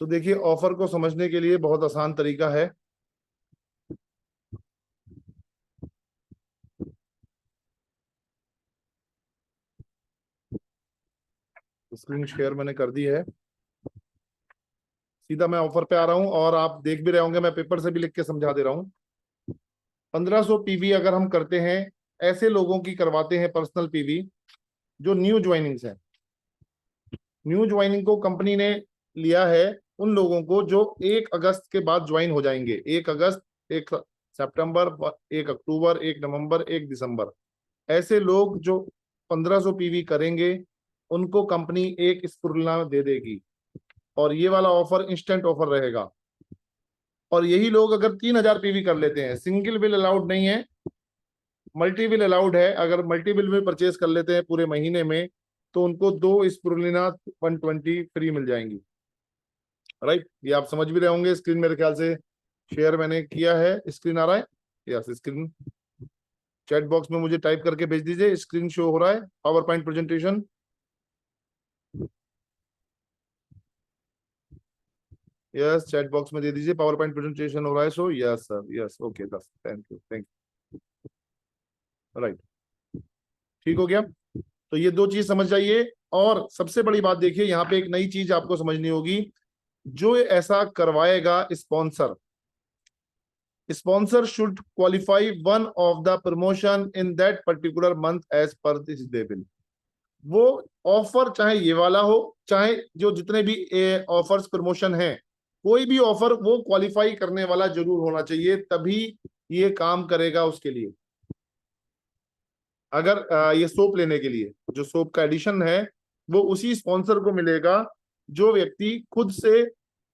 सो देखिए, ऑफर को समझने के लिए बहुत आसान तरीका है। स्क्रीन शेयर मैंने कर दी है। सीधा मैं ऑफर पे आ रहा हूं और आप देख भी रहे होंगे, मैं पेपर से भी लिख के समझा दे रहा हूं। 1500 पीवी अगर हम करते हैं, ऐसे लोगों की करवाते हैं पर्सनल पीवी जो न्यू ज्वाइनिंग्स है। न्यू ज्वाइनिंग को कंपनी ने लिया है उन लोगों को जो 1 अगस्त के बाद ज्वाइन हो जाएंगे। 1 अगस्त, 1 सितंबर, 1 अक्टूबर, 1 नवंबर, 1 दिसंबर। ऐसे लोग जो 1500 पीवी करेंगे उनको कंपनी एक स्फुरना दे देगी और ये वाला ऑफर इंस्टेंट ऑफर रहेगा। और यही लोग अगर 3000 पीवी कर लेते हैं, सिंगल बिल अलाउड नहीं है, मल्टी बिल अलाउड है। अगर मल्टी बिल में परचेज कर लेते हैं पूरे महीने में तो उनको 2 स्पुरुलिना 120 फ्री मिल जाएंगी। राइट, ये आप समझ भी रहे होंगे। स्क्रीन मेरे ख्याल से शेयर मैंने किया है। स्क्रीन आ रहा है? यस, स्क्रीन चैट बॉक्स में मुझे टाइप करके भेज दीजिए। स्क्रीन शो हो रहा है, power point presentation. Yes, chat box में दे दीजिए, पावर पॉइंट प्रेजेंटेशन हो रहा है। So yes sir, yes, okay, बस, thank you, thank you. Right, ठीक हो गया। तो ये दो चीज समझ जाइए। और सबसे बड़ी बात देखिए, यहाँ पे एक नई चीज आपको समझनी होगी। जो ऐसा करवाएगा sponsor, sponsor should qualify one of the promotion in that particular month as per this level. वो ऑफर चाहे ये वाला हो, चाहे जो जितने भी ऑफर्स प्रमोशन है, कोई भी ऑफर वो क्वालिफाई करने वाला जरूर होना चाहिए, तभी ये काम करेगा उसके लिए। अगर ये सोप लेने के लिए जो सोप का एडिशन है वो उसी स्पॉन्सर को मिलेगा जो व्यक्ति खुद से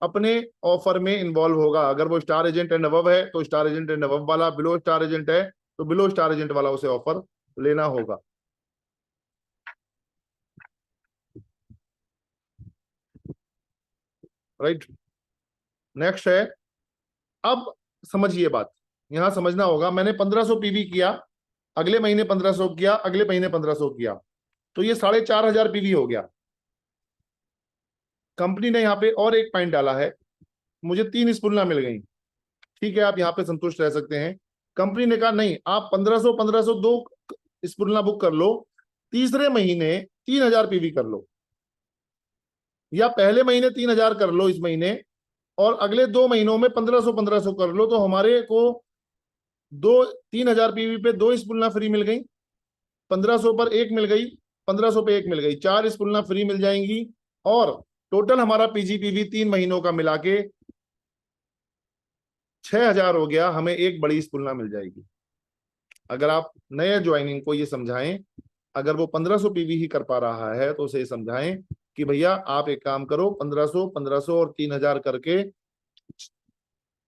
अपने ऑफर में इन्वॉल्व होगा। अगर वो स्टार एजेंट एंड अबव है तो स्टार एजेंट एंड अबव वाला, बिलो स्टार एजेंट है तो बिलो स्टार एजेंट वाला उसे ऑफर लेना होगा। राइट, नेक्स्ट है। अब समझिए बात, यहां समझना होगा। मैंने 1500 पीवी किया, अगले महीने 1500 किया, अगले महीने 1500 किया, तो ये 4500 पीवी हो गया। कंपनी ने यहाँ पे और एक पॉइंट डाला है, मुझे 3 स्पुलना मिल गई। ठीक है, आप यहाँ पे संतुष्ट रह सकते हैं। कंपनी ने कहा नहीं, आप 1500 दो स्पुलना बुक कर लो, तीसरे महीने 3000 पीवी कर लो, या पहले महीने 3000 कर लो इस महीने, और अगले 2 महीनों में 1500 कर लो, तो हमारे को 3000 पीवी पे 2 स्पुलना फ्री मिल गई, 1500 पर एक मिल गई, 1500 पे एक मिल गई, 4 स्पुलना फ्री मिल जाएंगी। और टोटल हमारा पीजीपीवी 3 महीनों का मिला के 6000 हो गया, हमें एक बड़ी स्पुलना मिल जाएगी। अगर आप नए ज्वाइनिंग को ये समझाएं, अगर वो 1500 पीवी ही कर पा रहा है तो उसे समझाएं कि भैया आप एक काम करो, 1500, 1500 और 3000 करके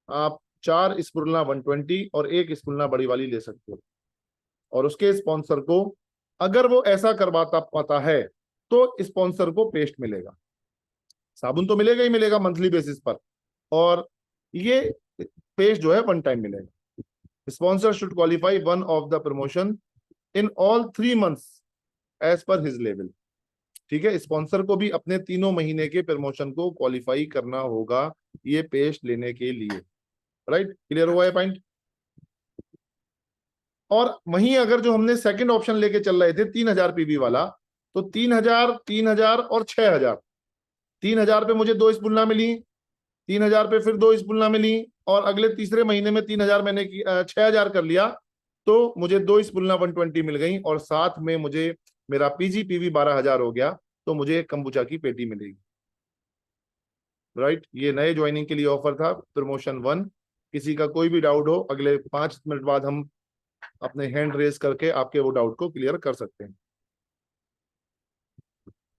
आप 4 स्पुलना 120 और एक स्पुलना बड़ी वाली ले सकते हो। और उसके स्पॉन्सर को अगर वो ऐसा करवाता पाता है तो स्पॉन्सर को पेस्ट मिलेगा, साबुन तो मिलेगा ही मिलेगा मंथली बेसिस पर, और ये पेस्ट जो है 1 टाइम मिलेगा। Sponsor should qualify one of the promotion in all 3 months as per his level. ठीक है, स्पॉन्सर को भी अपने 3 महीने के प्रमोशन को क्वालिफाई करना होगा ये पेस्ट लेने के लिए। राइट, क्लियर हुआ है पॉइंट? और वहीं अगर जो हमने सेकंड ऑप्शन लेके चल रहे थे 3000 पीवी वाला, तो 3000, 3000 और 6000। 3000 पे मुझे 2 स्पुलना मिली, 3000 पे फिर 2 स्पुलना मिली, और अगले तीसरे महीने में 3000 मैंने 6000 कर लिया, तो मुझे 2 स्पुलना 120 मिल गई, और साथ में मुझे मेरा पीजीपीवी 12000 हो गया, तो मुझे एक कंबुचा की पेटी मिलेगी। राइट, ये नए ज्वाइनिंग के लिए ऑफर था, प्रमोशन 1। किसी का कोई भी डाउट हो, अगले 5 मिनट बाद हम अपने हैंड रेज करके आपके वो डाउट को क्लियर कर सकते हैं।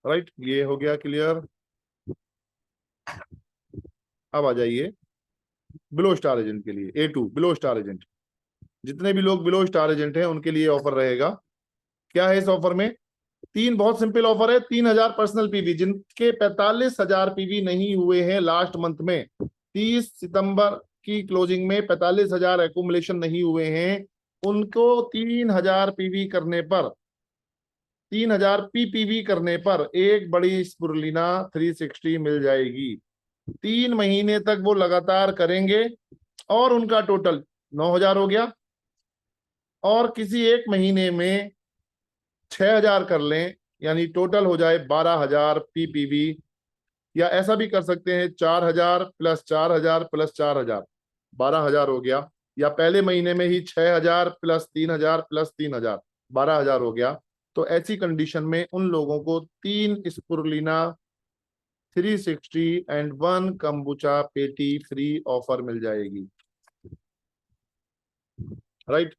राइट, ये हो गया क्लियर। अब आ जाइए बिलो स्टार एजेंट के लिए, A2 बिलो स्टार एजेंट। जितने भी लोग बिलो स्टार एजेंट हैं उनके लिए ऑफर रहेगा। क्या है इस ऑफर में? तीन बहुत सिंपल ऑफर है। 3000 पर्सनल पीवी, जिनके 45,000 पीवी नहीं हुए हैं लास्ट मंथ में, 30 सितंबर की क्लोजिंग में 45,000 एकुमुलेशन नहीं हुए हैं, उनको 3000 पीवी करने पर, 3000 पीपीवी करने पर एक बड़ी स्पुरुलिना 360 मिल जाएगी। 3 महीने तक वो लगातार करेंगे और उनका टोटल 9,000 हो गया, और किसी एक महीने में 6,000 कर लें, यानी टोटल हो जाए 12,000 पीपीवी। या ऐसा भी कर सकते हैं 4,000 प्लस 4,000 प्लस 4,000, 12,000 हो गया। या पहले महीने में ही 6,000 प्लस 3,000 प्लस 3,000, 12,000 हो गया। तो ऐसी कंडीशन में उन लोगों को 3 स्पुरुलिना 360 एंड 1 कंबुचा पेटी फ्री ऑफर मिल जाएगी। राइट,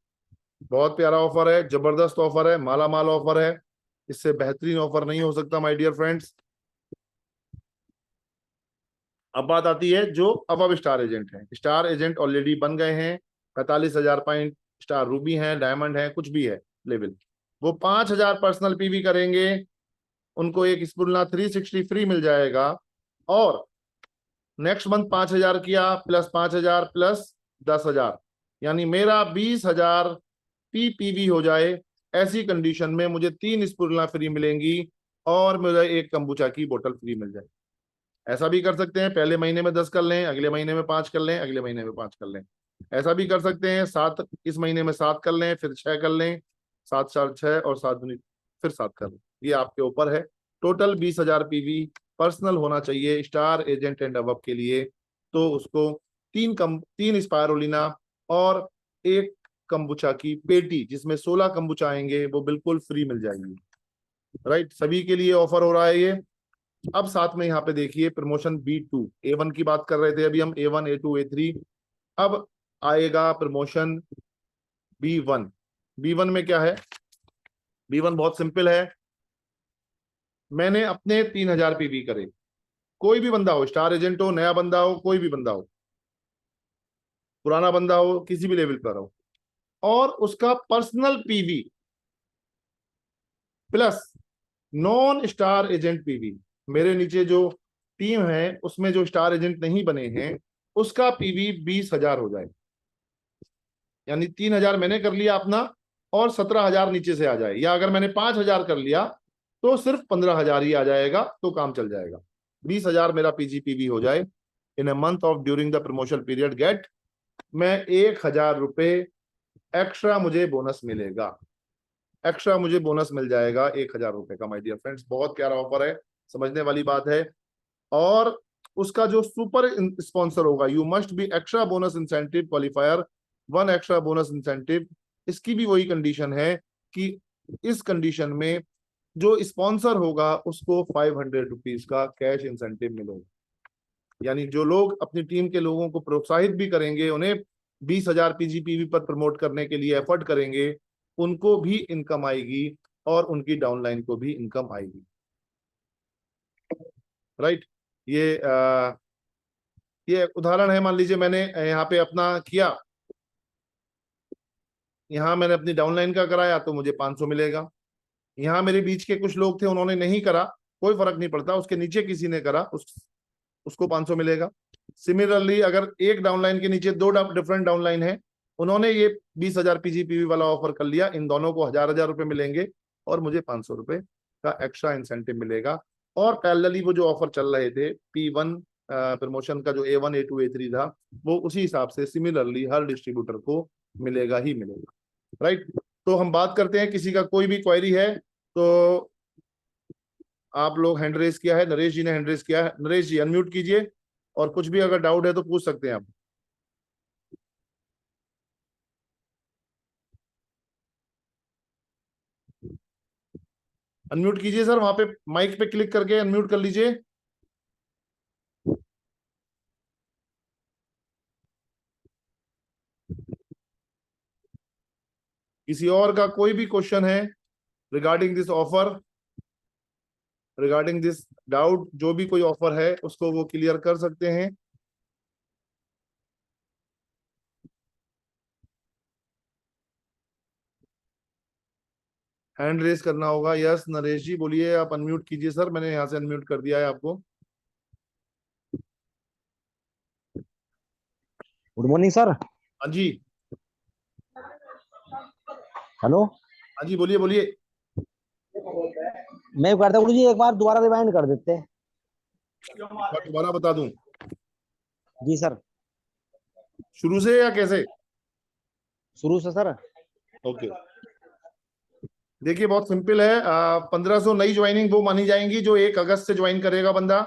बहुत प्यारा ऑफर है, जबरदस्त ऑफर है, माला माल ऑफर है। इससे बेहतरीन ऑफर नहीं हो सकता माय डियर फ्रेंड्स। अब बात आती है जो अब स्टार एजेंट हैं। स्टार एजेंट ऑलरेडी बन गए हैं, 45,000 पॉइंट स्टार रूबी हैं, डायमंड है, कुछ भी है लेवल। वो 5,000 पर्सनल पीवी करेंगे, उनको एक स्पुरना 360 फ्री मिल जाएगा। और नेक्स्ट मंथ 5,000 किया, प्लस 5,000 प्लस 10,000, यानी मेरा 20,000 पीपीवी हो जाए। ऐसी कंडीशन में मुझे 3 स्पुरना फ्री मिलेंगी और मुझे एक कंबुचा की बोतल फ्री मिल जाए। ऐसा भी कर सकते हैं, पहले महीने में 10 कर लें, अगले महीने में 5 कर लें, अगले महीने में 5 कर लें। ऐसा भी कर सकते हैं 7, इस महीने में 7 कर लें, फिर 6 कर लें, 7 4 6 और 7 दूनी फिर 7 कर लें। ये आपके ऊपर है। टोटल 20,000 पीवी पर्सनल होना चाहिए स्टार एजेंट एंड अबव के लिए। तो उसको 3 स्पायरोलिना और एक कंबुचा की पेटी, जिसमें 16 कंबुचा आएंगे, वो बिल्कुल फ्री मिल जाएंगी। राइट, सभी के लिए ऑफर हो रहा है ये। अब साथ में यहाँ पे देखिए प्रमोशन B2, A1 की बात कर रहे थे अभी हम, A1 A2 A3। अब आएगा प्रमोशन B1। B1 में क्या है? B1 बहुत सिंपल है। मैंने अपने 3,000 पीवी करे, कोई भी बंदा हो, स्टार एजेंट हो, नया बंदा हो, कोई भी बंदा हो, पुराना बंदा हो, किसी भी लेवल पर हो, और उसका personal PV plus non star agent PV, मेरे नीचे जो टीम है उसमें जो स्टार एजेंट नहीं बने हैं उसका पीवी 20,000 हो जाए। यानी 3,000 मैंने कर लिया अपना और 17,000 नीचे से आ जाए, या अगर मैंने 5,000 कर लिया तो सिर्फ 15,000 ही आ जाएगा, तो काम चल जाएगा। 20,000 मेरा पीजीपीवी हो जाए in a month of during the promotion period get, मैं 1,000 रुपए एक्स्ट्रा मुझे बोनस मिलेगा, एक्स्ट्रा मुझे बोनस मिल जाएगा 1,000 रुपए का। माय डियर फ्रेंड्स, बहुत प्यारा ऑफर है, समझने वाली बात है। और उसका जो सुपर स्पॉन्सर होगा, you must be extra bonus incentive qualifier 1 extra bonus incentive. इसकी भी वही कंडीशन है कि इस कंडीशन में जो स्पॉन्सर होगा उसको 500 रुपीज का कैश इंसेंटिव मिलेगा। यानी जो लोग अपनी टीम के लोगों को प्रोत्साहित भी करेंगे, उन्हें 20,000 पीजीपीवी पर प्रमोट करने के लिए एफर्ट करेंगे, उनको भी इनकम आएगी और उनकी डाउनलाइन को भी इनकम आएगी। राइट, ये उदाहरण है। मान लीजिए मैंने यहाँ पे अपना किया, यहाँ मैंने अपनी डाउनलाइन का कराया तो मुझे 500 मिलेगा। यहाँ मेरे बीच के कुछ लोग थे, उन्होंने नहीं करा, कोई फर्क नहीं पड़ता, उसके नीचे किसी ने करा, उसको 500 मिलेगा। सिमिलरली अगर एक डाउनलाइन के नीचे 2 डिफरेंट डाउनलाइन है, उन्होंने ये 20,000 पीजीपीवी वाला ऑफर कर लिया, इन दोनों को 1,000 रुपए मिलेंगे और मुझे 500 रुपए का एक्स्ट्रा इंसेंटिव मिलेगा। और पैरेलली वो जो ऑफर चल रहे थे P1 प्रमोशन का, जो A1 A2 A3 था, वो उसी हिसाब से सिमिलरली हर डिस्ट्रीब्यूटर को मिलेगा ही मिलेगा। राइट, तो हम बात करते हैं, किसी का कोई भी क्वेरी है तो आप लोग हैंड रेज किया है, नरेश जी ने हैंड रेज किया है, नरेश जी अनम्यूट कीजिए, और कुछ भी अगर डाउट है तो पूछ सकते हैं आप। अनम्यूट कीजिए सर, वहां पे माइक पे क्लिक करके अनम्यूट कर लीजिए। किसी और का कोई भी क्वेश्चन है regarding this offer, regarding this doubt, जो भी कोई ऑफर है उसको वो क्लियर कर सकते हैं। हैंड रेज करना होगा। यस नरेश जी बोलिए, आप अनम्यूट कीजिए सर, मैंने यहाँ से अनम्यूट कर दिया है आपको। Good morning sir. हाँ जी, हेलो। हाँ जी, बोलिए बोलिए। मैं करता गुरु जी, एक बार दोबारा रिवाइंड कर देते। दोबारा बता दूं? जी सर। शुरू से या कैसे? शुरू से सर। ओके, देखिए बहुत सिंपल है। 1500 नई ज्वाइनिंग वो मानी जाएंगी जो 1 अगस्त से ज्वाइन करेगा बंदा।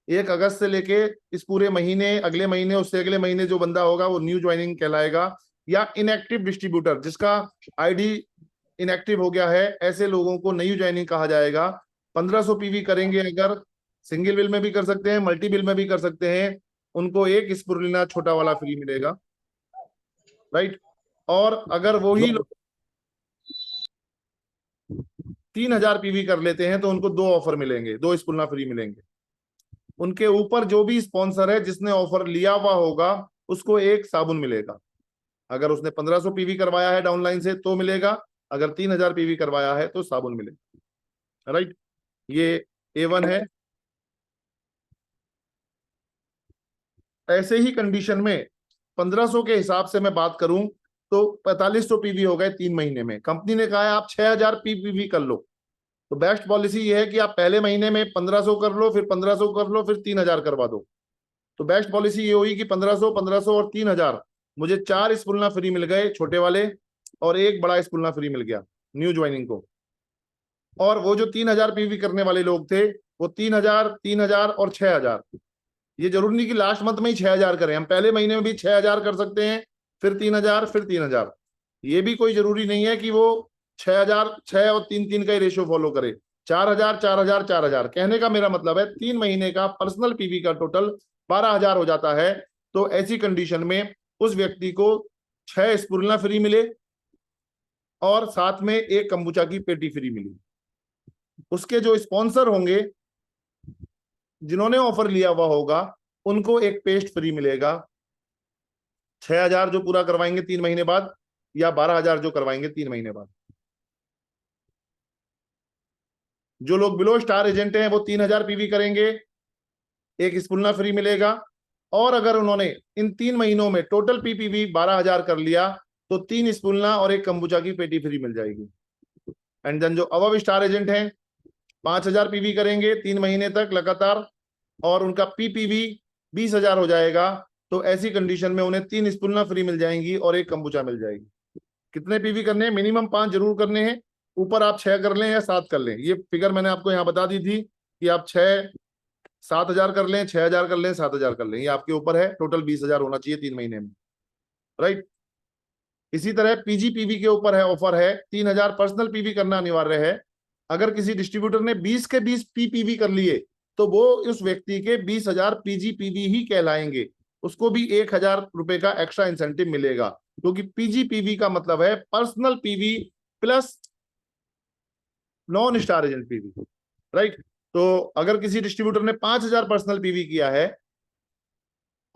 1 अगस्त से लेके इस पूरे महीने, अगले महीने, उससे अगले महीने जो बंदा होगा वो न्यू ज्वाइनिंग कहलाएगा। या इनएक्टिव डिस्ट्रीब्यूटर, जिसका आईडी इनएक्टिव हो गया है, ऐसे लोगों को नई ज्वाइनिंग कहा जाएगा। 1500 पीवी करेंगे अगर, सिंगल बिल में भी कर सकते हैं, मल्टी बिल में भी कर सकते हैं, उनको एक स्पुरुलिना छोटा वाला फ्री मिलेगा, राइट। और अगर वो ही जो 3000 पीवी कर लेते हैं तो उनको 2 ऑफर मिलेंगे, 2 स्पुलना फ्री मिलेंगे। उनके ऊपर जो भी स्पॉन्सर है जिसने ऑफर लिया हुआ होगा उसको एक साबुन मिलेगा। अगर उसने 1500 पीवी करवाया है डाउनलाइन से तो मिलेगा, अगर 3000 पीवी करवाया है तो साबुन मिलेगा, राइट। ये A1 है। ऐसे ही कंडीशन में 1500 के हिसाब से मैं बात करूं तो 4500 पीवी हो गए 3 महीने में। कंपनी ने कहा है आप 6000 पीवी कर लो, तो बेस्ट पॉलिसी ये है कि आप पहले महीने में 1500 कर लो, फिर 1500 कर लो, फिर 3000 करवा दो। तो बेस्ट पॉलिसी ये हुई कि 1500, 1500 और 3000, मुझे 4 स्पुलना फ्री मिल गए छोटे वाले, और एक बड़ा स्पुलना फ्री मिल गया न्यू ज्वाइनिंग को। और वो जो 3000 पीवी करने वाले लोग थे वो 3000, 3000 और 6000, ये जरूरी नहीं कि लास्ट मंथ में ही 6000 करें, हम पहले महीने में भी 6000 कर सकते हैं, फिर 3000, फिर 3000। ये भी कोई जरूरी नहीं है कि वो 6000, 6 और 3 का ही रेशियो फॉलो करे। 4000, 4000, 4000, कहने का मेरा मतलब है 3 महीने का पर्सनल पीवी का टोटल 12000 हो जाता है। तो ऐसी कंडीशन में उस व्यक्ति को 6 स्पुरना फ्री मिले और साथ में एक कंबुचा की पेटी फ्री मिली। उसके जो स्पॉन्सर होंगे जिन्होंने ऑफर लिया हुआ होगा उनको एक पेस्ट फ्री मिलेगा। 6000 जो पूरा करवाएंगे 3 महीने बाद, या 12000 जो करवाएंगे 3 महीने बाद। जो लोग बिलो स्टार एजेंट हैं वो 3000 पीवी करेंगे, एक स्पुलना फ्री मिलेगा। और अगर उन्होंने इन 3 महीनों में टोटल पीपीवी 12000 कर लिया तो 3 स्पुलना और एक कंबुचा की पेटी फ्री मिल जाएगी। एंड देन जो अबव स्टार एजेंट हैं 5000 पीवी करेंगे 3 महीने तक लगातार, और उनका पीपीवी 20000 हो जाएगा। तो ऐसी कंडीशन में उन्हें 3 स्पुलना फ्री मिल जाएंगी और एक कंबुचा मिल जाएगी। कितने पीवी करने हैं? मिनिमम 5 जरूर करने हैं। ऊपर आप 6 कर लें या 7 कर लें, ये फिगर मैंने आपको यहाँ बता दी थी कि आप 6, 7000 कर लें, 6000 कर लें, 7000 कर लें, ये आपके ऊपर है। टोटल 20000 होना चाहिए 3 महीने में, राइट। इसी तरह पीजीपीवी के ऊपर है, ऑफर है 3000 पर्सनल पीवी करना अनिवार्य है। अगर किसी डिस्ट्रीब्यूटर ने 20 के 20 पीपीवी कर लिए तो वो उस व्यक्ति के 20000 पीजीपीवी ही कहलाएंगे। उसको भी 1000 रुपए का एक्स्ट्रा इंसेंटिव मिलेगा, क्योंकि पीजीपीवी का मतलब है personal PV plus non star agent PV, right. तो अगर किसी डिस्ट्रीब्यूटर ने 5000 पर्सनल पीवी किया है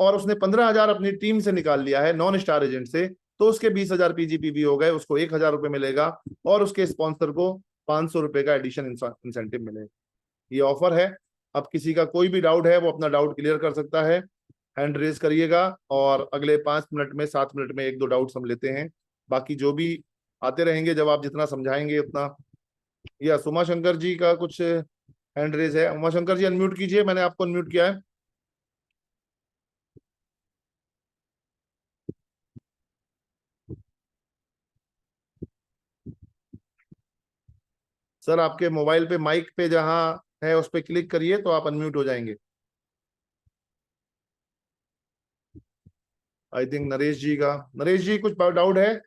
और उसने 15000 अपनी टीम से निकाल लिया है नॉन स्टार एजेंट से, तो उसके 20000 पीजीपीवी हो गए, उसको 1000 रुपए मिलेगा और उसके स्पॉन्सर को 500 रुपए का एडिशन इंसेंटिव मिलेगा। ये ऑफर है। अब किसी का कोई भी डाउट है वो अपना डाउट क्लियर कर सकता है, हैंड रेज करिएगा, और अगले 5 मिनट में 7 मिनट में 1-2 डाउट्स हम लेते हैं। बाकी जो भी आते रहेंगे, जब आप जितना समझाएंगे उतना। या उमा शंकर जी का कुछ हैंड रेज है? उमा शंकर जी अनम्यूट कीजिए, मैंने आपको अनम्यूट किया है। सर आपके मोबाइल पे माइक पे जहां है उस पर क्लिक करिए तो आप अनम्यूट हो जाएंगे। आई थिंक नरेश जी का, नरेश जी कुछ डाउट है?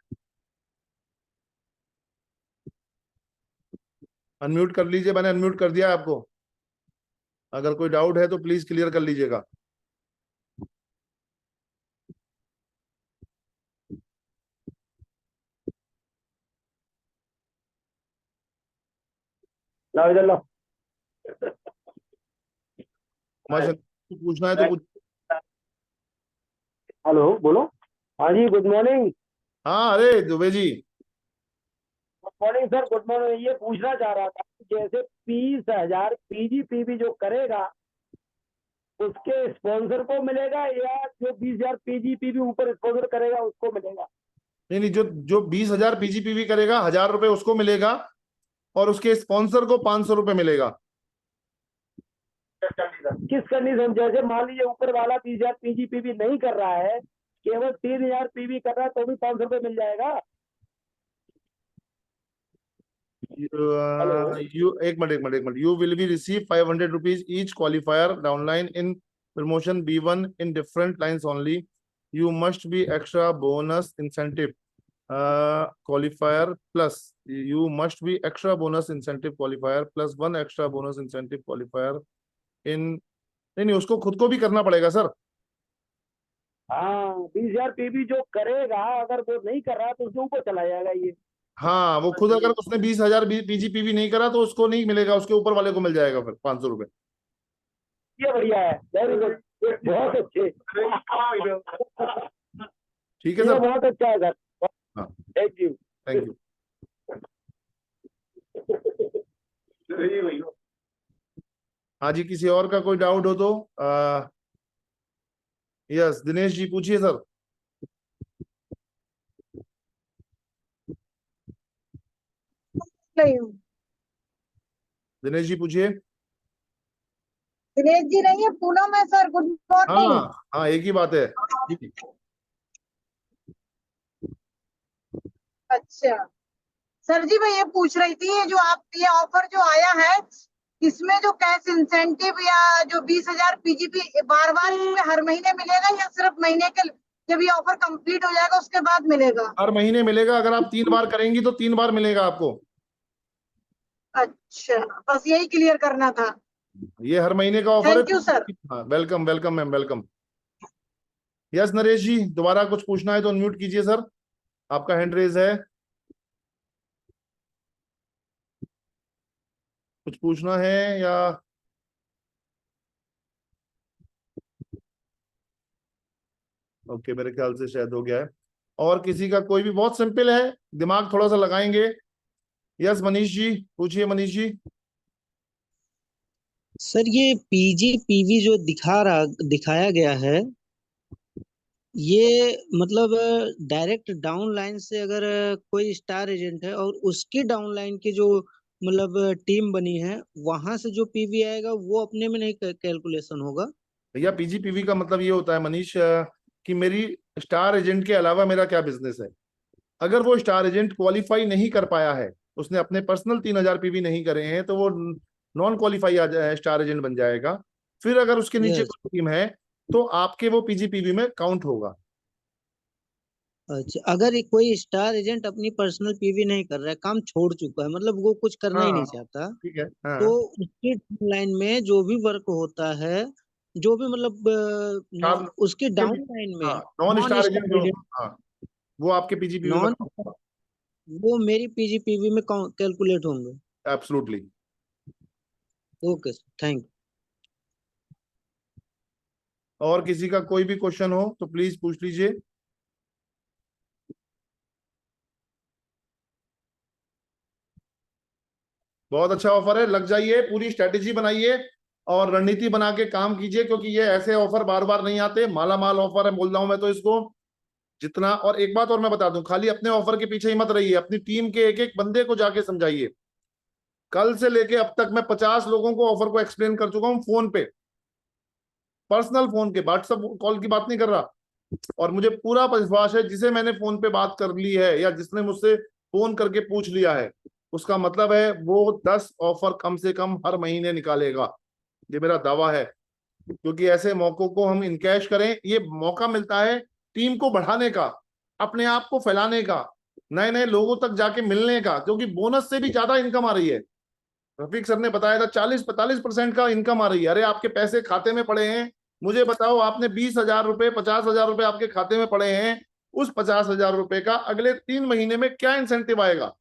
अनम्यूट कर लीजिए, मैंने अनम्यूट कर दिया है आपको। अगर कोई डाउट है तो प्लीज क्लियर कर लीजिएगा। लाओ इधर लाओ। उमा शंकर कुछ पूछना है तो कुछ। हेलो बोलो। हाँ जी, गुड मॉर्निंग। हाँ, अरे Dubey ji. Good morning sir, good morning. ये पूछना चाह रहा था कि जैसे 20,000 पीजीपीबी जो करेगा उसके स्पॉन्सर को मिलेगा, या जो 20,000 पीजीपीबी ऊपर स्पॉन्सर करेगा उसको मिलेगा? नहीं नहीं, जो जो 20000 पीजीपीवी करेगा 1000 रुपए उसको मिलेगा और उसके स्पॉन्सर को 500 रुपए मिलेगा। किस कंडीशन? जैसे मान लीजिए ऊपर वाला 20,000 पीजीपीवी नहीं कर रहा है, केवल 3,000 पीवी कर रहा है, तो भी 500 रुपये मिल जाएगा। हेलो, You एक minute you will be receive 500 rupees each qualifier downline in promotion B1 in different lines only. You must be extra bonus incentive qualifier plus you must be extra bonus incentive qualifier plus one extra bonus incentive qualifier in नहीं, उसको खुद को भी करना पड़ेगा sir. हाँ 20,000 PV जो करेगा, अगर वो नहीं कर रहा तो उसके ऊपर चला जाएगा ये। हाँ, वो खुद अगर उसने 20,000 पीजीपीवी नहीं करा तो उसको नहीं मिलेगा, उसके ऊपर वाले को मिल जाएगा फिर 500 रुपए। ये बढ़िया है, वेरी गुड, बहुत अच्छे। ठीक है ये सर। बहुत अच्छा है सर, हाँ, थैंक यू। Thank you. हाँ जी, किसी और का कोई डाउट हो तो यस, दिनेश जी पूछिए सर। नहीं हूँ। दिनेश जी पूछिए। दिनेश जी नहीं है, पूनम है सर। Good morning. हाँ हाँ, एक ही बात है। अच्छा सर जी, मैं ये पूछ रही थी, ये जो आप ये ऑफर जो आया है, इसमें जो कैश इंसेंटिव या जो 20,000 पीजीपी बार बार इसमें हर महीने मिलेगा या सिर्फ महीने के जब ये ऑफर कंप्लीट हो जाएगा उसके बाद मिलेगा? हर महीने मिलेगा, अगर आप 3 बार करेंगी तो 3 बार मिलेगा आपको। अच्छा, बस यही क्लियर करना था। ये हर महीने का ऑफर है। Thank you sir. हाँ, welcome welcome ma'am, welcome. Yes Naresh ji, दोबारा कुछ पूछना है तो अनम्यूट कीजिए सर, आपका हैंड रेज है। कुछ पूछना है या? ओके, मेरे ख्याल से शायद हो गया है। और किसी का कोई भी? बहुत सिंपल है, दिमाग थोड़ा सा लगाएंगे। यस मनीष जी पूछिए, मनीष जी। सर ये पीजी पीवी जो दिखाया गया है, ये मतलब डायरेक्ट डाउन लाइन से अगर कोई स्टार एजेंट है और उसकी डाउन लाइन की जो मतलब टीम बनी है, वहां से जो पीवी आएगा वो अपने में नहीं कैलकुलेशन होगा? भैया पीजीपीवी का मतलब ये होता है मनीष कि मेरी स्टार एजेंट के अलावा मेरा क्या बिजनेस है। अगर वो स्टार एजेंट क्वालिफाई नहीं कर पाया है, उसने अपने पर्सनल 3,000 पीवी नहीं करे हैं, तो वो नॉन क्वालिफाई स्टार एजेंट बन जाएगा। फिर अगर उसके नीचे यस। कोई टीम है तो आपके वो पीजीपीवी में काउंट होगा। अच्छा, अगर कोई स्टार एजेंट अपनी पर्सनल पीवी नहीं कर रहा है, काम छोड़ चुका है, मतलब वो कुछ करना ही हाँ नहीं चाहता, ठीक है। तो हाँ, उसकी लाइन में जो भी वर्क होता है, जो भी मतलब उसकी डाउन लाइन में हाँ, non non star agent star जो, एजेंट, हाँ, वो आपके पीजीपीवी में नॉन वो मेरी पीजीपीवी में कैलकुलेट होंगे। एब्सोल्युटली। ओके सर, थैंक और किसी का कोई भी क्वेश्चन हो तो प्लीज पूछ लीजिए। बहुत अच्छा ऑफर है, लग जाइए, पूरी स्ट्रेटेजी बनाइए और रणनीति बना के काम कीजिए, क्योंकि ये ऐसे ऑफर बार बार नहीं आते। माला माल ऑफर है, बोल रहा हूं मैं तो इसको। जितना, और एक बात और मैं बता दूं, खाली अपने ऑफर के पीछे ही मत रहिए, अपनी टीम के एक एक बंदे को जाके समझाइए। कल से लेके अब तक मैं 50 लोगों को ऑफर को एक्सप्लेन कर चुका हूं, फोन पे, पर्सनल फोन के, व्हाट्सएप कॉल की बात नहीं कर रहा। और मुझे पूरा विश्वास है, जिसे मैंने फोन पे बात कर ली है या जिसने मुझसे फोन करके पूछ लिया है, उसका मतलब है वो 10 ऑफर कम से कम हर महीने निकालेगा। ये मेरा दावा है, क्योंकि ऐसे मौकों को हम इनकैश करें, ये मौका मिलता है टीम को बढ़ाने का, अपने आप को फैलाने का, नए नए लोगों तक जाके मिलने का, क्योंकि बोनस से भी ज्यादा इनकम आ रही है। रफीक सर ने बताया था 40-45% का इनकम आ रही है। अरे आपके पैसे खाते में पड़े हैं, मुझे बताओ, आपने 20,000 रुपए, 50,000 रुपए आपके खाते में पड़े हैं, उस 50,000 रुपए का अगले 3 महीने में क्या इंसेंटिव आएगा?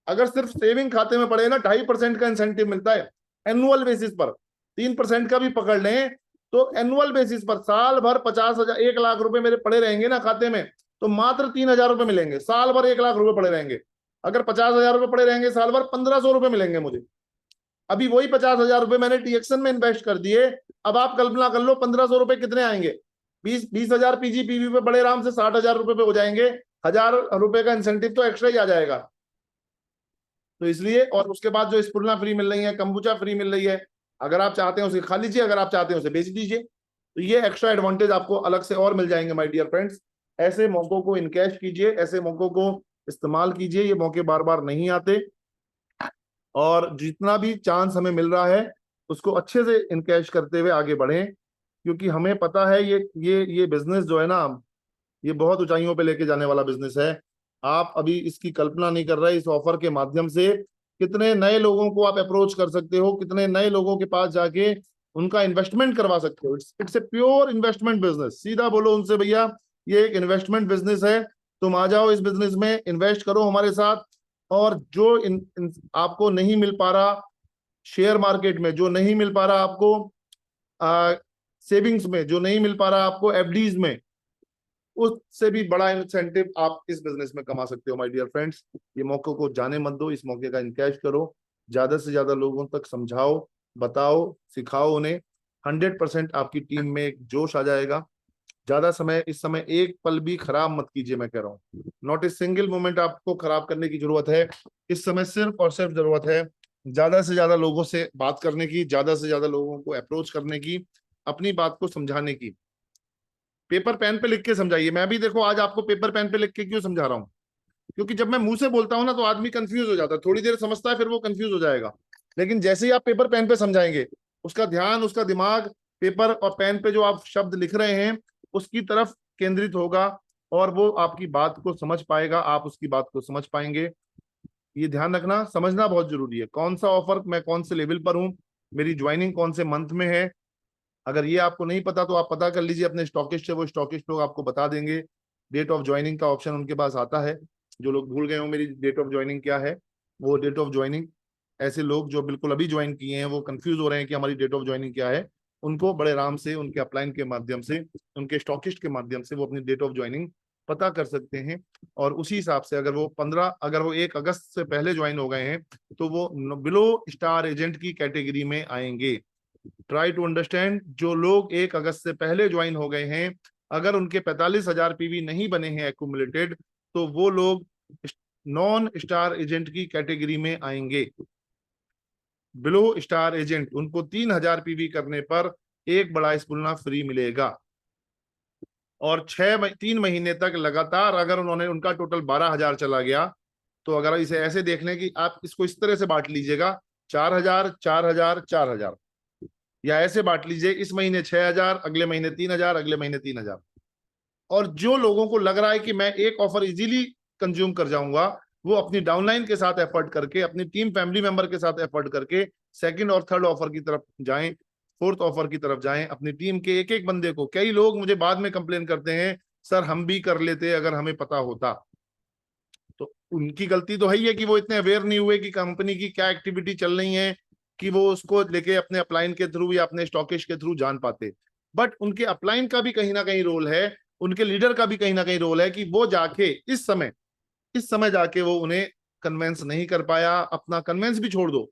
अगर सिर्फ सेविंग खाते में पड़े ना, 2.5% का इंसेंटिव मिलता है एनुअल बेसिस पर। 3% का भी पकड़ लें तो एनुअल बेसिस पर साल भर 50,000, 1 लाख रुपए मेरे पड़े रहेंगे ना खाते में, तो मात्र 3,000 रुपए मिलेंगे। साल भर 1 लाख रुपए पड़े रहेंगे, अगर 50,000 रुपए पड़े रहेंगे साल भर, 1,500 रुपए मिलेंगे मुझे। अभी वही 50,000 रुपए मैंने टीएक्सन में इन्वेस्ट कर दिए, अब आप कल्पना कर लो 1,500 रुपए कितने आएंगे? 20,000 पीजीपीवी पे बड़े आराम से 60,000 रुपए पे हो जाएंगे। 1,000 रुपए का इंसेंटिव तो एक्स्ट्रा ही आ जाएगा। तो इसलिए, और उसके बाद जो स्पुरना फ्री मिल रही है, कंबुचा फ्री मिल रही है, अगर आप चाहते हैं उसे खा लीजिए, अगर आप चाहते हैं उसे बेच दीजिए। तो ये एक्स्ट्रा एडवांटेज आपको अलग से और मिल जाएंगे माय डियर फ्रेंड्स। ऐसे मौकों को इनकैश कीजिए, ऐसे मौकों को इस्तेमाल कीजिए, ये मौके बार बार नहीं आते। और जितना भी चांस हमें मिल रहा है उसको अच्छे से इनकैश करते हुए आगे बढ़ें, क्योंकि हमें पता है ये बिजनेस जो है ना, ये बहुत ऊंचाइयों पे लेके जाने वाला बिजनेस है। आप अभी इसकी कल्पना नहीं कर रहे। इस ऑफर के माध्यम से कितने नए लोगों को आप अप्रोच कर सकते हो, कितने नए लोगों के पास जाके उनका इन्वेस्टमेंट करवा सकते हो। It's a pure investment business. सीधा बोलो उनसे, भैया ये एक इन्वेस्टमेंट बिजनेस है, तुम आ जाओ इस बिजनेस में, इन्वेस्ट करो हमारे साथ। और जो आपको नहीं मिल पा रहा शेयर मार्केट में, जो नहीं मिल पा रहा आपको सेविंग्स में, जो नहीं मिल पा रहा आपको एफडीज में, उससे भी बड़ा इंसेंटिव आप इस बिजनेस में कमा सकते हो माय डियर फ्रेंड्स। ये मौके को जाने मत दो, इस मौके का इनकैश करो, ज्यादा से ज्यादा लोगों तक समझाओ, बताओ, सिखाओ उन्हें। 100% आपकी टीम में एक जोश आ जाएगा। ज्यादा समय, इस समय एक पल भी खराब मत कीजिए, मैं कह रहा हूँ, नॉट ए सिंगल मोमेंट आपको खराब करने की जरूरत है। इस समय सिर्फ और सिर्फ जरूरत है ज्यादा से ज्यादा लोगों से बात करने की, ज्यादा से ज्यादा लोगों को अप्रोच करने की, अपनी बात को समझाने की। पेपर पेन पे लिख के समझाइए। मैं भी देखो आज आपको पेपर पेन पे लिख के क्यों समझा रहा हूँ, क्योंकि जब मैं मुंह से बोलता हूँ ना तो आदमी कंफ्यूज हो जाता है, थोड़ी देर समझता है फिर वो कंफ्यूज हो जाएगा। लेकिन जैसे ही आप पेपर पेन पे समझाएंगे, उसका ध्यान, उसका दिमाग पेपर और पेन पे जो आप शब्द लिख रहे हैं उसकी तरफ केंद्रित होगा, और वो आपकी बात को समझ पाएगा, आप उसकी बात को समझ पाएंगे। ये ध्यान रखना, समझना बहुत जरूरी है, कौन सा ऑफर, मैं कौन से लेवल पर हूँ, मेरी ज्वाइनिंग कौन से मंथ में है। अगर ये आपको नहीं पता तो आप पता कर लीजिए अपने स्टॉकिस्ट से, वो स्टॉकिस्ट लोग आपको बता देंगे। डेट ऑफ ज्वाइनिंग का ऑप्शन उनके पास आता है। जो लोग भूल गए हो मेरी डेट ऑफ ज्वाइनिंग क्या है, वो डेट ऑफ ज्वाइनिंग, ऐसे लोग जो बिल्कुल अभी ज्वाइन किए हैं वो कंफ्यूज हो रहे हैं कि हमारी डेट ऑफ ज्वाइनिंग क्या है, उनको बड़े आराम से उनके अपलाइन के माध्यम से, उनके स्टॉकिस्ट के माध्यम से वो अपनी डेट ऑफ ज्वाइनिंग पता कर सकते हैं। और उसी हिसाब से अगर वो 1 अगस्त से पहले ज्वाइन हो गए हैं तो वो बिलो स्टार एजेंट की कैटेगरी में आएंगे। ट्राई टू अंडरस्टैंड, जो लोग 1 अगस्त से पहले ज्वाइन हो गए हैं, अगर उनके 45,000 पीवी नहीं बने हैं एक्यूमुलेटेड, तो वो लोग नॉन स्टार एजेंट की कैटेगरी में आएंगे। बिलो स्टार एजेंट, उनको 3,000 पीवी करने पर एक बड़ा स्पूलना फ्री मिलेगा। और 3 महीने तक लगातार अगर उन्होंने, उनका टोटल 12,000 चला गया, तो अगर इसे ऐसे देख लें कि आप इसको इस तरह से बांट लीजिएगा, 4,000 4,000 4,000, या ऐसे बांट लीजिए, इस महीने 6,000, अगले महीने 3,000, अगले महीने 3,000। और जो लोगों को लग रहा है कि मैं एक ऑफर इजीली कंज्यूम कर जाऊंगा, वो अपनी डाउनलाइन के साथ एफर्ट करके, अपनी टीम फैमिली मेंबर के साथ एफर्ट करके सेकंड और थर्ड ऑफर की तरफ जाएं, फोर्थ ऑफर की तरफ जाएं। अपनी टीम के एक एक बंदे को, कई लोग मुझे बाद में कंप्लेन करते हैं, सर हम भी कर लेते अगर हमें पता होता। तो उनकी गलती तो है ही है कि वो इतने अवेयर नहीं हुए कि कंपनी की क्या एक्टिविटी चल रही है, कि वो उसको लेके अपने अपलाइन के थ्रू या अपने स्टॉकिस्ट के थ्रू जान पाते। बट उनके अपलाइन का भी कहीं ना कहीं रोल है, उनके लीडर का भी कहीं ना कहीं रोल है कि वो जाके इस समय जाके वो उन्हें कन्वेंस नहीं कर पाया। अपना कन्वेंस भी छोड़ दो,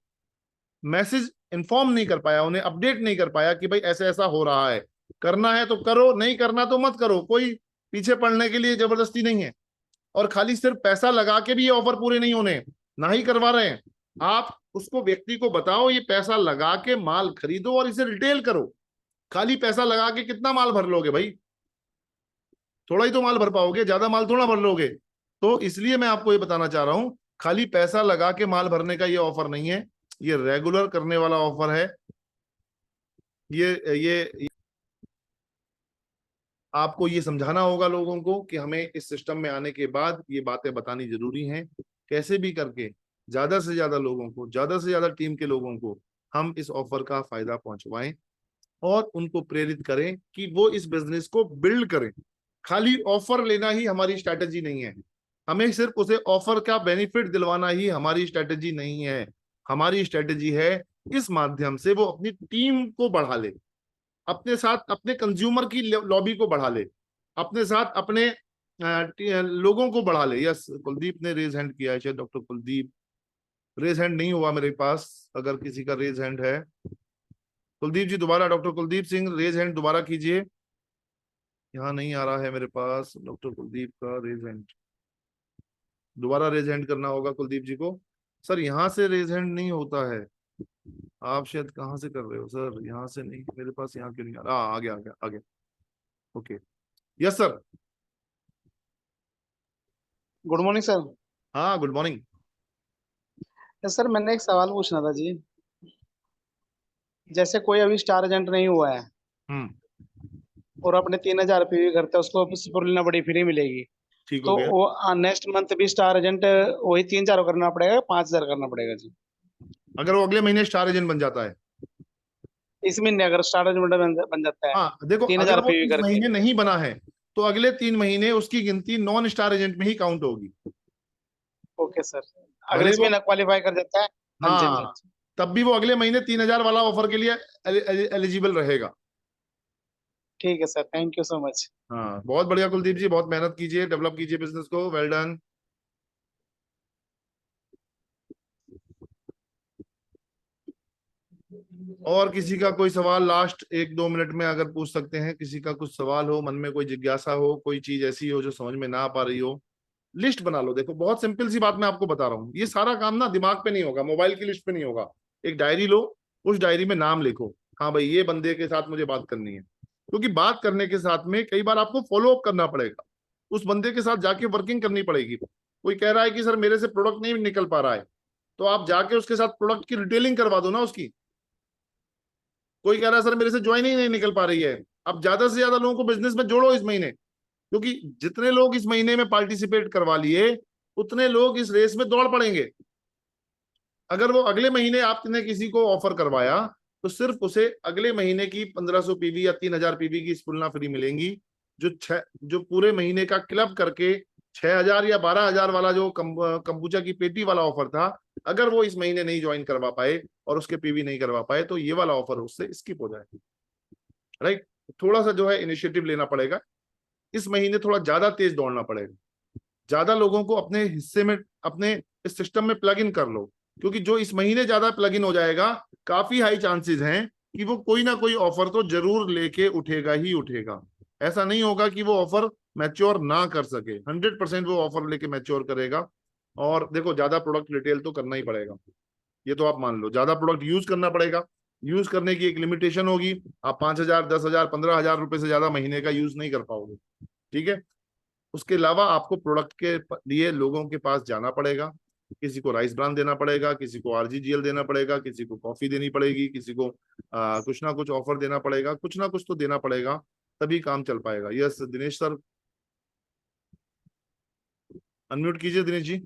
मैसेज इन्फॉर्म नहीं कर पाया, उन्हें अपडेट नहीं कर पाया कि भाई ऐसे ऐसा हो रहा है, करना है तो करो, नहीं करना तो मत करो, कोई पीछे पड़ने के लिए जबरदस्ती नहीं है। और खाली सिर्फ पैसा लगा के भी ये ऑफर पूरे नहीं होने, ना ही करवा रहे हैं। आप उसको, व्यक्ति को बताओ ये पैसा लगा के माल खरीदो और इसे रिटेल करो। खाली पैसा लगा के कितना माल भर लोगे भाई, थोड़ा ही तो माल भर पाओगे, ज्यादा माल थोड़ा भर लोगे। तो इसलिए मैं आपको ये बताना चाह रहा हूं, खाली पैसा लगा के माल भरने का ये ऑफर नहीं है, ये रेगुलर करने वाला ऑफर है। ये आपको ये समझाना होगा लोगों को कि हमें इस सिस्टम में आने के बाद ये बातें बतानी जरूरी हैं, कैसे भी करके ज्यादा से ज्यादा लोगों को, ज्यादा से ज्यादा टीम के लोगों को हम इस ऑफर का फायदा पहुंचवाएं और उनको प्रेरित करें कि वो इस बिजनेस को बिल्ड करें। खाली ऑफर लेना ही हमारी स्ट्रैटेजी नहीं है, हमें सिर्फ उसे ऑफर का बेनिफिट दिलवाना ही हमारी स्ट्रैटेजी नहीं है। हमारी स्ट्रैटेजी है इस माध्यम से वो अपनी टीम को बढ़ा ले, अपने साथ अपने कंज्यूमर की लॉबी को बढ़ा ले, अपने साथ अपने लोगों को बढ़ा ले। यस, कुलदीप ने रेज हैंड किया है, शायद डॉक्टर कुलदीप। रेज हैंड नहीं हुआ मेरे पास, अगर किसी का रेज हैंड है, कुलदीप जी दोबारा, doctor Kuldeep Singh raise hand दोबारा कीजिए। यहाँ नहीं आ रहा है मेरे पास डॉक्टर कुलदीप का रेज हैंड, दोबारा रेज हैंड करना होगा कुलदीप जी को। सर यहाँ से रेज हैंड नहीं होता है। आप शायद कहाँ से कर रहे हो सर? यहाँ से नहीं, मेरे पास यहाँ क्यों नहीं आ रहा? आ गया आ गया आ गया। Okay, yes sir. Good morning sir. हाँ, गुड मॉर्निंग। सर मैंने एक सवाल पूछना था जी। जैसे कोई अभी स्टार एजेंट नहीं हुआ है हम्म, और अपने 3,000 पीवी करता है, उसको सुपरलीना बड़ी फ्री मिलेगी, ठीक हो तो गया। वो नेक्स्ट मंथ भी स्टार एजेंट वही 3,000 करना पड़ेगा, 5,000 करना पड़ेगा जी? अगर वो अगले महीने स्टार एजेंट बन जाता है। इस महीने अगर स्टार एजेंट बन जाता है हाँ देखो, तीन अगर हजार वो पीवी इस करके। महीने नहीं बना है तो अगले 3 महीने उसकी गिनती नॉन स्टार एजेंट में ही काउंट होगी। Okay sir. अगर भले इस वो, महीने क्वालिफाई कर जाता है। हाँ जी हाँ जी हाँ हाँ, जी। तब भी वो अगले महीने 3,000 वाला ऑफर के लिए एलिजिबल रहेगा। ठीक है sir, thank you so much. हाँ, बहुत बढ़िया कुलदीप जी, बहुत मेहनत कीजिए, डेवलप कीजिए बिजनेस को, वेल डन। और किसी का कोई सवाल लास्ट 1-2 मिनट में अगर पूछ सकते हैं? किसी का कुछ सवाल हो, मन में कोई जिज्ञासा हो, कोई चीज ऐसी हो जो समझ में ना आ पा रही हो, लिस्ट बना लो। देखो, बहुत सिंपल सी बात मैं आपको बता रहा हूँ, ये सारा काम ना दिमाग पे नहीं होगा, मोबाइल की लिस्ट पे नहीं होगा। एक डायरी लो, उस डायरी में नाम लिखो, हाँ भाई ये बंदे के साथ मुझे बात करनी है। क्योंकि बात करने के साथ में कई बार आपको फॉलो अप करना पड़ेगा, उस बंदे के साथ जाके वर्किंग करनी पड़ेगी। कोई कह रहा है कि सर मेरे से प्रोडक्ट नहीं निकल पा रहा है, तो आप जाके उसके साथ प्रोडक्ट की रिटेलिंग करवा दो ना उसकी। कोई कह रहा है सर मेरे से ज्वाइनिंग नहीं निकल पा रही है, अब ज्यादा से ज्यादा लोगों को बिजनेस में जोड़ो इस महीने। क्योंकि जितने लोग इस महीने में पार्टिसिपेट करवा लिए, उतने लोग इस रेस में दौड़ पड़ेंगे। अगर वो अगले महीने आपने किसी को ऑफर करवाया, तो सिर्फ उसे अगले महीने की 1,500 पीवी या 3,000 पीवी की स्पुलना फ्री मिलेंगी। जो पूरे महीने का क्लब करके 6,000 या 12,000 वाला जो कंबूचा की पेटी वाला ऑफर था, अगर वो इस महीने नहीं ज्वाइन करवा पाए और उसके पीवी नहीं करवा पाए, तो ये वाला ऑफर उससे स्किप हो जाए। राइट, थोड़ा सा जो है इनिशिएटिव लेना पड़ेगा, इस महीने थोड़ा ज्यादा तेज दौड़ना पड़ेगा, ज्यादा लोगों को अपने हिस्से में, अपने इस सिस्टम में प्लग इन कर लो। क्योंकि जो इस महीने ज्यादा प्लग इन हो जाएगा, काफी हाई चांसेस हैं कि वो कोई ना कोई ऑफर तो जरूर लेके उठेगा ही उठेगा। ऐसा नहीं होगा कि वो ऑफर मैच्योर ना कर सके, 100% वो ऑफर लेके मैच्योर करेगा। और देखो, ज्यादा प्रोडक्ट रिटेल तो करना ही पड़ेगा, ये तो आप मान लो, ज्यादा प्रोडक्ट यूज करना पड़ेगा। यूज करने की एक लिमिटेशन होगी, आप 5,000, 10,000, 15,000 रुपए से ज्यादा महीने का यूज नहीं कर पाओगे। ठीक है, उसके अलावा आपको प्रोडक्ट के लिए लोगों के पास जाना पड़ेगा, किसी को राइस ब्रान देना पड़ेगा, किसी को आरजीजीएल देना पड़ेगा, किसी को कॉफी देनी पड़ेगी, किसी को कुछ ना कुछ ऑफर देना पड़ेगा, कुछ ना कुछ तो देना पड़ेगा, तभी काम चल पाएगा। यस दिनेश सर, अनम्यूट कीजिए Dinesh ji.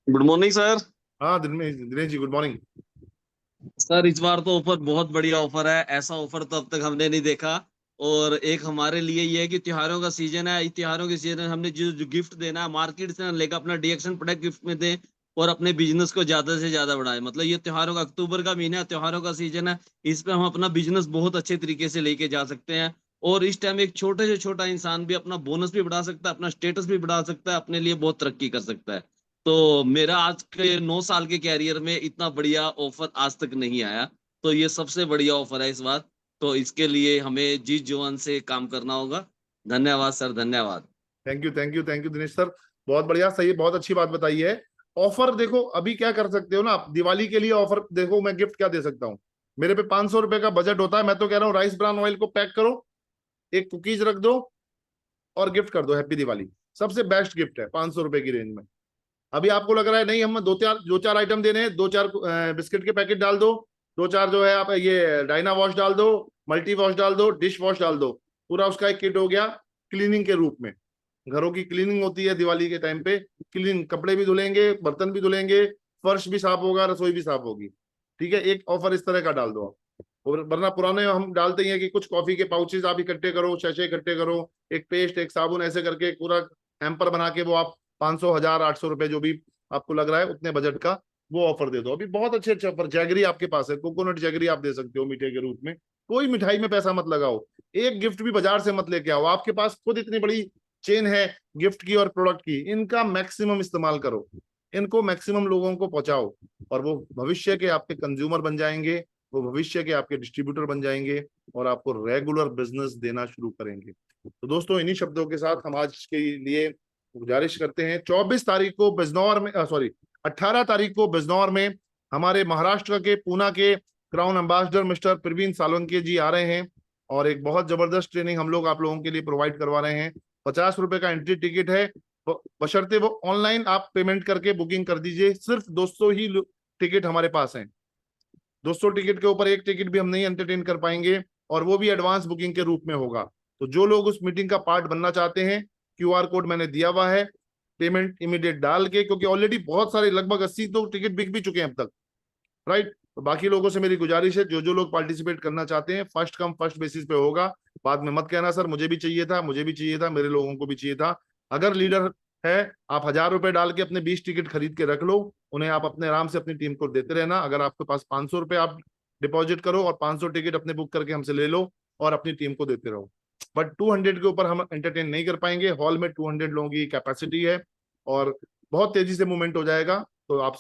Good morning sir. हाँ Dinesh, Dinesh ji good morning. Sir इस बार तो ऑफर बहुत बढ़िया ऑफर है, ऐसा ऑफर तो अब तक हमने नहीं देखा। और एक हमारे लिए ये है कि त्योहारों का सीजन है, इस त्योहारों के सीजन में हमने जो गिफ्ट देना है मार्केट से लेकर अपना डीएक्शन प्रोडक्ट गिफ्ट में दे और अपने बिजनेस को ज्यादा से ज्यादा बढ़ाए। मतलब ये त्योहारों का, अक्टूबर का महीना है, त्योहारों का सीजन है, इस पे हम अपना बिजनेस बहुत अच्छे तरीके से लेके जा सकते हैं। और इस टाइम एक छोटे से छोटा इंसान भी अपना बोनस भी बढ़ा सकता है, अपना स्टेटस भी बढ़ा सकता है, अपने लिए बहुत तरक्की कर सकता है। तो मेरा आज के 9 साल के कैरियर में इतना बढ़िया ऑफर आज तक नहीं आया, तो ये सबसे बढ़िया ऑफर है इस बार। तो इसके लिए हमें जी जुबान से काम करना होगा। धन्यवाद सर, धन्यवाद। Thank you thank you thank you Dinesh sir, बहुत बढ़िया, सही, बहुत अच्छी बात बताई है। ऑफर देखो, अभी क्या कर सकते हो ना आप, दिवाली के लिए ऑफर देखो, मैं गिफ्ट क्या दे सकता हूँ। मेरे पे 500 रुपए का बजट होता है, मैं तो कह रहा हूँ राइस ब्रान ऑयल को पैक करो, एक कुकीज रख दो और गिफ्ट कर दो, हैप्पी दिवाली। सबसे बेस्ट गिफ्ट है 500 रुपए की रेंज में। अभी आपको लग रहा है नहीं, हम दो चार आइटम देने हैं, 2-4 बिस्किट के पैकेट डाल दो, 2-4 जो है आप ये डायना वॉश डाल दो, मल्टी वॉश डाल दो, डिश वॉश डाल दो, पूरा उसका एक किट हो गया क्लीनिंग के रूप में। घरों की क्लीनिंग होती है दिवाली के टाइम पे, क्लीन, कपड़े भी धुलेंगे, बर्तन भी धुलेंगे, फर्श भी साफ होगा, रसोई भी साफ होगी। ठीक है, एक ऑफर इस तरह का डाल दो आप। और वरना पुराने हम डालते ही हैं कि कुछ कॉफी के पाउचेस आप इकट्ठे करो, शैशे इकट्ठे करो, एक पेस्ट, एक साबुन, ऐसे करके पूरा हैम्पर बना के वो आप 500, 1000, 800 रुपए जो भी आपको लग रहा है उतने बजट का वो ऑफर दे दो। अभी बहुत अच्छे अच्छे ऑफर, जैगरी आपके पास है, कोकोनट जैगरी आप दे सकते हो मीठे के रूप में। कोई मिठाई में पैसा मत लगाओ, एक गिफ्ट भी बाजार से मत लेके आओ, आपके पास खुद इतनी बड़ी चेन है गिफ्ट की और प्रोडक्ट की, इनका मैक्सिमम इस्तेमाल करो, इनको मैक्सिमम लोगों को पहुंचाओ, और वो भविष्य के आपके कंज्यूमर बन जाएंगे, वो भविष्य के आपके डिस्ट्रीब्यूटर बन जाएंगे और आपको रेगुलर बिजनेस देना शुरू करेंगे। तो दोस्तों, इन्हीं शब्दों के साथ हम आज के लिए गुजारिश करते हैं, 24 तारीख को बिजनौर में, सॉरी 18 तारीख को बिजनौर में हमारे महाराष्ट्र के पूना के crown ambassador mister Praveen Salunke ji आ रहे हैं और एक बहुत जबरदस्त ट्रेनिंग हम लोग आप लोगों के लिए प्रोवाइड करवा रहे हैं। 50 रुपए का एंट्री टिकट है, बशर्ते वो ऑनलाइन आप पेमेंट करके बुकिंग कर दीजिए। सिर्फ 200 ही टिकट हमारे पास हैं। 200 टिकट के ऊपर एक टिकट भी हम नहीं एंटरटेन कर पाएंगे और वो भी एडवांस बुकिंग के रूप में होगा। तो जो लोग उस मीटिंग का पार्ट बनना चाहते हैं, QR कोड मैंने दिया हुआ है, पेमेंट इमीडिएट डाल के, क्योंकि ऑलरेडी बहुत सारे लगभग 80 तो टिकट बिक भी चुके हैं अब तक, राइट। तो बाकी लोगों से मेरी गुजारिश है, जो जो लोग पार्टिसिपेट करना चाहते हैं, फर्स्ट कम फर्स्ट बेसिस पे होगा। बाद में मत कहना सर मुझे भी चाहिए था, मुझे भी चाहिए था, मेरे लोगों को भी चाहिए था। अगर लीडर है, आप 1000 रुपए डाल के अपने 20 टिकट खरीद के रख लो, उन्हें आप अपने आराम से अपनी टीम को देते रहना। अगर आपके पास 500 रुपए आप डिपॉजिट करो और 500 टिकट अपने बुक करके हमसे ले लो और अपनी टीम को देते रहो। बट 200 के ऊपर हम एंटरटेन नहीं कर पाएंगे। हॉल में 200 लोगों की कैपेसिटी है और बहुत तेजी से मूवमेंट हो जाएगा। तो आप